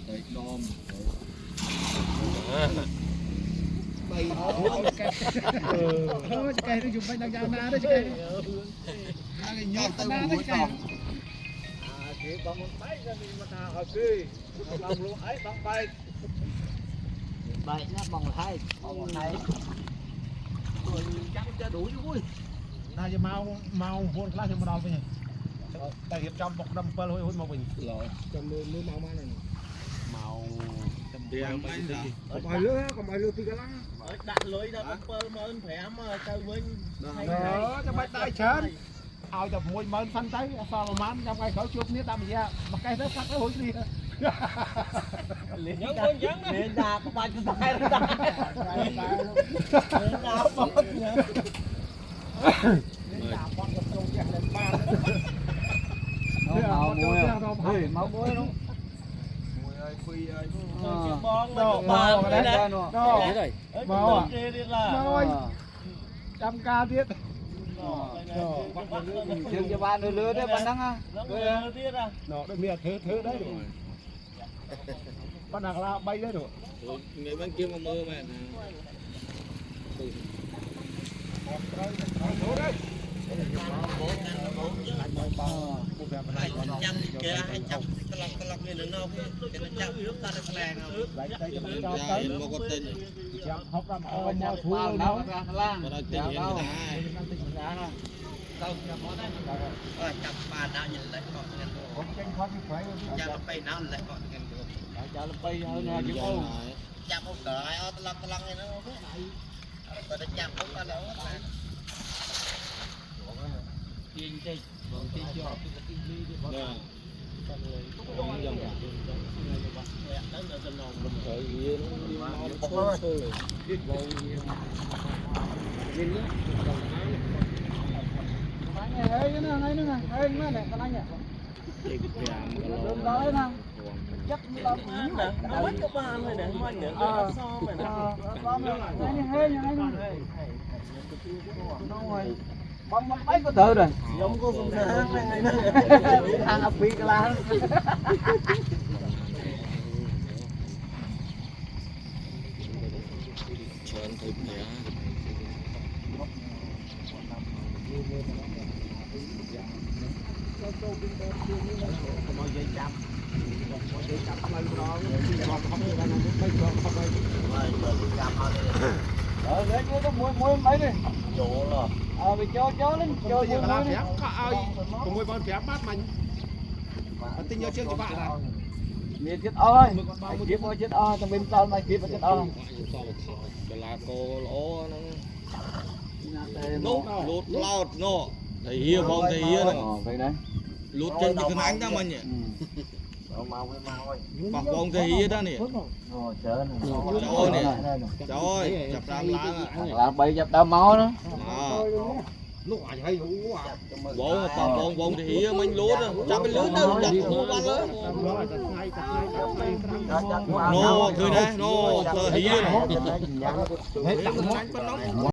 Tay đom. Bày cái nó dùng bánh đang giang na đấy cái đang nhọt na đấy cái Kịp bằng một tay ra đi mà thà ở kia bằng luôn ấy bằng bay Vậy nó bằng hai rồi chắc cho đủ chứ vui nào giờ mau vốn lá cho một đòn vậy tại hiệp trong bọc đâm pel hôi màu bình Rồi. trong mưa màu mana này màu Tiền mấy giờ? còn bài lứa thì cái lá đặt lưới ra bằng pơ mơn khỏe mà chơi vinh đó cho bạch đại chén ao chụp môi mơn phân tay sao mà man trong cái khẩu chụp nít làm gì à mà cái đó phát cái hôi đi liền ra có ba chân tay ra liền ra bớt nhá màu muối màu muối luôn Mùi ơi, phi ơi. bón Đó, nó đó, đấy đó. Màu à? Màu trăm ca tiết trường cho ba lừa đấy bạn đăng á nó được miệt thứ đấy rồi con nàng la bay đấy rồi Người bên kia mà mưa mà. học làm mò thú vào đâu nó lang đâu chặt bà nào nhìn lại còn cũng tranh thoát cái phải chặt nó bay nào lại còn cho nó bay hơn là chứ không chặt một cỡ ai ở tao lăng này nó không có để chặt không có đâu tiền chơi tiền cho bông mấy có tự rồi giống có không ăn ập bị cái lá Chuyện thịt nhá. lấy cái muối mấy đi chỗ rồi bị cho lên cho giờ là phép có ai cùng với con phép bát mình tình yêu trước cho bạn này miệt chết ơi chết ơi chết ơi trong bên sau này chết chết ơi Cái lá cô lỗ nó lút lọt nó thầy hia bông thầy hia này vậy đấy lút trên cái ánh ra mình nhỉ mau ơi bọc bông thầy hia đó nè trời ơi chập ra lá bay chập đau máu đó lúc hay bông bọc bông thầy hia mình lút chập cái lút đâu chập không ban lớn nó cười đây nó thầy hia này